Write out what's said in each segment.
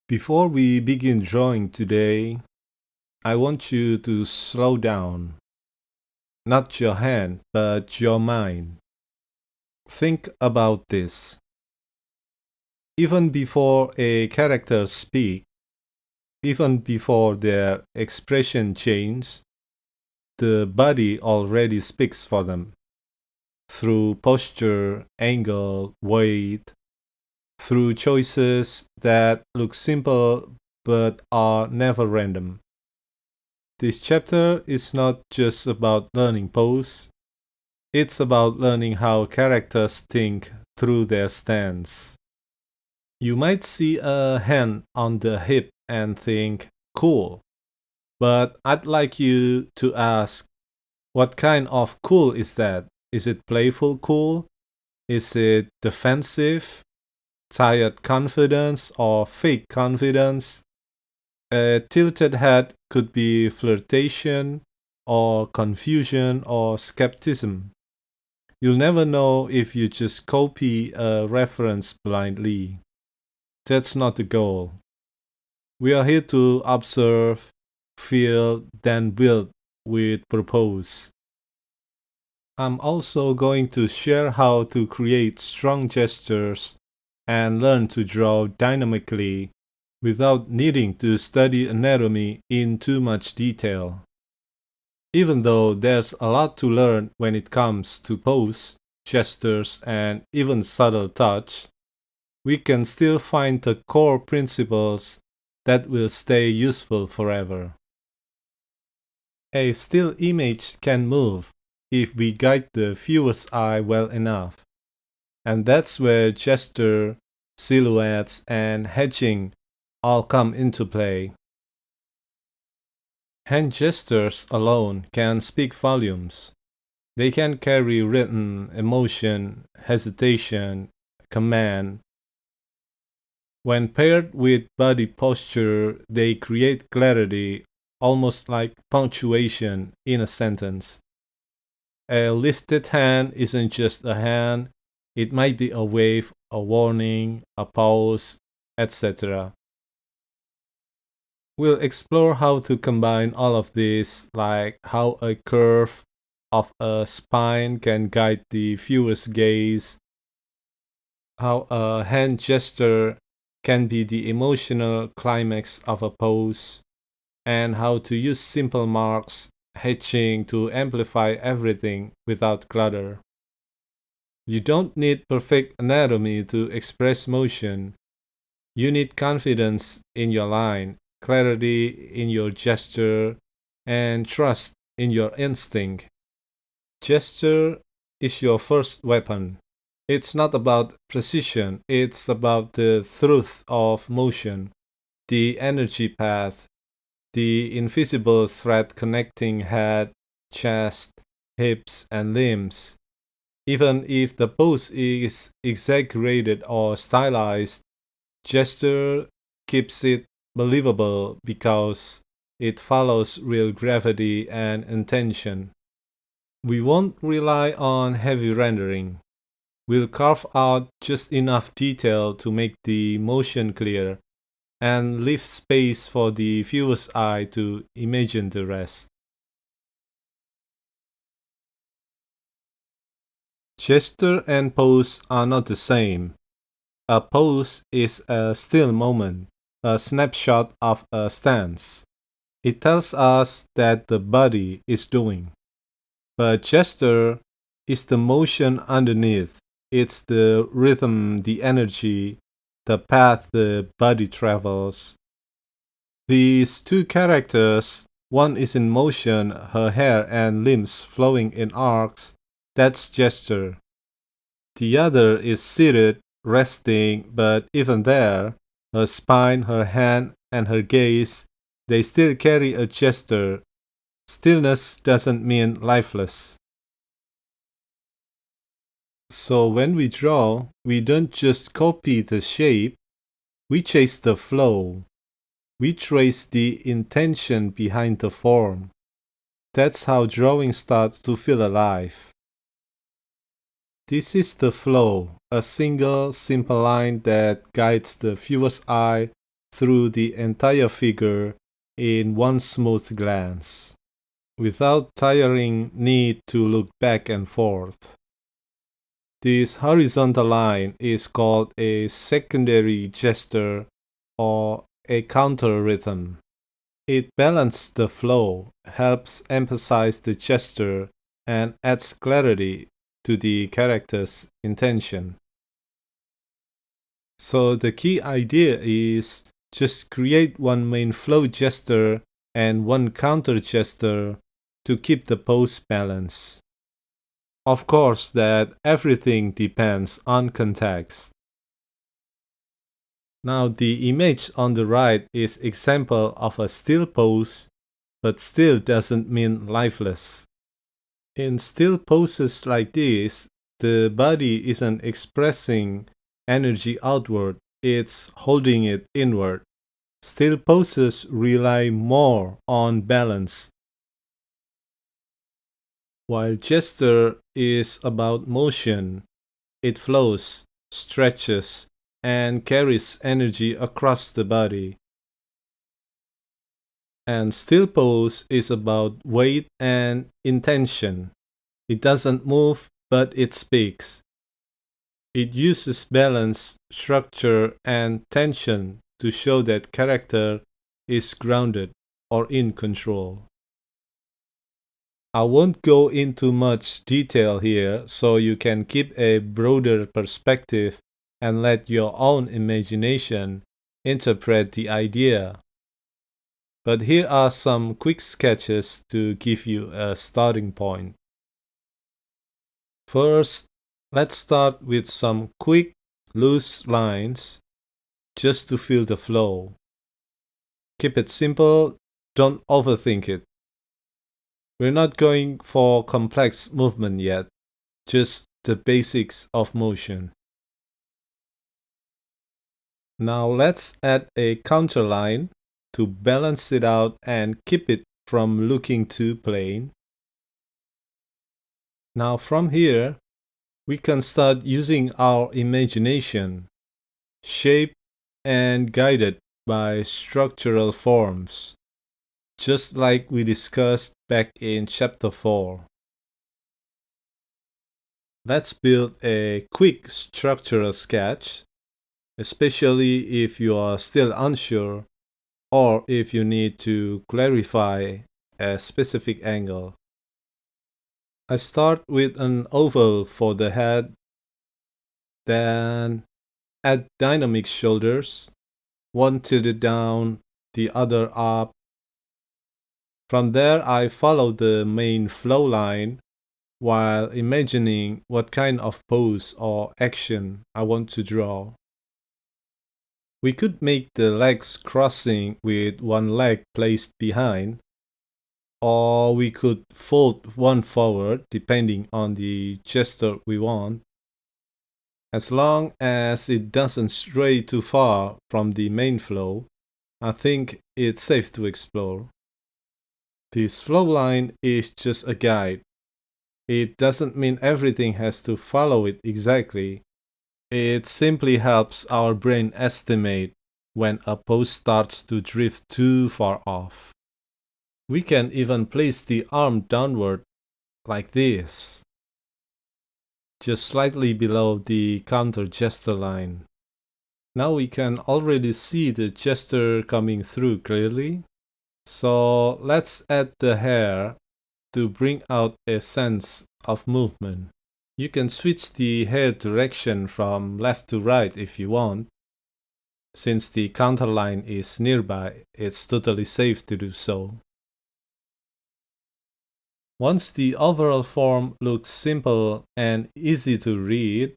Before we begin drawing today, I want you to slow down. Not your hand, but your mind. Think about this. Even before a character speaks, even before their expression changes, the body already speaks for them. Through posture, angle, weight, through choices that look simple but are never random. This chapter is not just about learning pose, it's about learning how characters think through their stance. You might see a hand on the hip and think, cool, but I'd like you to ask, what kind of cool is that? Is it playful cool? Is it defensive, tired confidence, or fake confidence? A tilted head could be flirtation, or confusion, or skepticism. You'll never know if you just copy a reference blindly. That's not the goal. We are here to observe, feel, then build with purpose. I'm also going to share how to create strong gestures and learn to draw dynamically without needing to study anatomy in too much detail. Even though there's a lot to learn when it comes to pose, gestures, and even subtle touch, we can still find the core principles that will stay useful forever. A still image can move if we guide the viewer's eye well enough, and that's where gesture, silhouettes, and hedging all come into play. Hand gestures alone can speak volumes. They can carry written emotion, hesitation, command. When paired with body posture, they create clarity, almost like punctuation in a sentence. A lifted hand isn't just a hand, it might be a wave, a warning, a pause, etc. We'll explore how to combine all of this, like how a curve of a spine can guide the viewer's gaze, how a hand gesture can be the emotional climax of a pose, and how to use simple marks, hatching to amplify everything without clutter. You don't need perfect anatomy to express motion. You need confidence in your line, clarity in your gesture, and trust in your instinct. Gesture is your first weapon. It's not about precision, it's about the truth of motion, the energy path, the invisible thread connecting head, chest, hips, and limbs. Even if the pose is exaggerated or stylized, gesture keeps it believable because it follows real gravity and intention. We won't rely on heavy rendering. We'll carve out just enough detail to make the motion clear and leave space for the viewer's eye to imagine the rest. Gesture and pose are not the same. A pose is a still moment, a snapshot of a stance. It tells us that the body is doing. But gesture is the motion underneath. It's the rhythm, the energy, the path the body travels. These two characters, one is in motion, her hair and limbs flowing in arcs, that's gesture. The other is seated, resting, but even there, her spine, her hand, and her gaze, they still carry a gesture. Stillness doesn't mean lifeless. So when we draw, we don't just copy the shape, we chase the flow. We trace the intention behind the form. That's how drawing starts to feel alive. This is the flow, a single, simple line that guides the viewer's eye through the entire figure in one smooth glance, without tiring need to look back and forth. This horizontal line is called a secondary gesture or a counter rhythm. It balances the flow, helps emphasize the gesture, and adds clarity to the character's intention. So the key idea is just create one main flow gesture and one counter gesture to keep the pose balance. Of course that everything depends on context. Now the image on the right is example of a still pose, but still doesn't mean lifeless. In still poses like this, the body isn't expressing energy outward, it's holding it inward. Still poses rely more on balance, while gesture is about motion. It flows, stretches, and carries energy across the body. And still pose is about weight and intention. It doesn't move, but it speaks. It uses balance, structure, and tension to show that character is grounded or in control. I won't go into much detail here so you can keep a broader perspective and let your own imagination interpret the idea. But here are some quick sketches to give you a starting point. First, let's start with some quick, loose lines just to feel the flow. Keep it simple, don't overthink it. We're not going for complex movement yet, just the basics of motion. Now let's add a counter line to balance it out and keep it from looking too plain. Now from here, we can start using our imagination, shaped and guided by structural forms, just like we discussed back in chapter 4. Let's build a quick structural sketch, especially if you are still unsure or if you need to clarify a specific angle. I start with an oval for the head, then add dynamic shoulders, one tilted down, the other up. From there, I follow the main flow line while imagining what kind of pose or action I want to draw. We could make the legs crossing with one leg placed behind, or we could fold one forward depending on the gesture we want. As long as it doesn't stray too far from the main flow, I think it's safe to explore. This flow line is just a guide. It doesn't mean everything has to follow it exactly. It simply helps our brain estimate when a pose starts to drift too far off. We can even place the arm downward like this, just slightly below the counter gesture line. Now we can already see the gesture coming through clearly. So let's add the hair to bring out a sense of movement. You can switch the hair direction from left to right if you want. Since the counter line is nearby, it's totally safe to do so. Once the overall form looks simple and easy to read,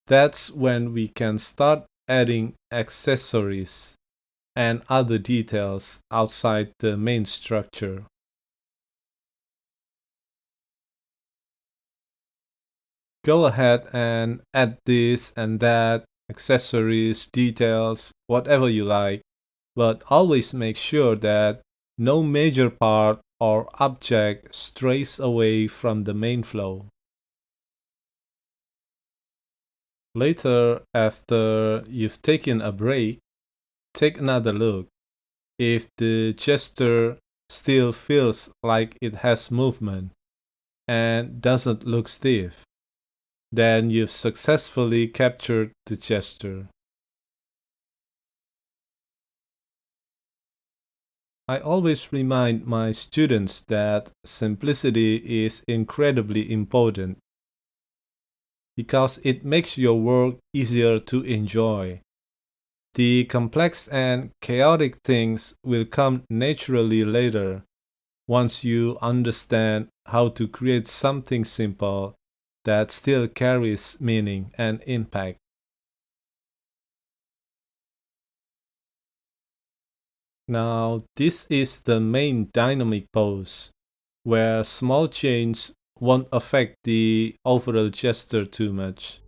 that's when we can start adding accessories and other details outside the main structure. Go ahead and add this and that, accessories, details, whatever you like, but always make sure that no major part or object strays away from the main flow. Later, after you've taken a break, take another look. If the gesture still feels like it has movement and doesn't look stiff, then you've successfully captured the gesture. I always remind my students that simplicity is incredibly important because it makes your work easier to enjoy. The complex and chaotic things will come naturally later once you understand how to create something simple that still carries meaning and impact. Now, this is the main dynamic pose, where small changes won't affect the overall gesture too much.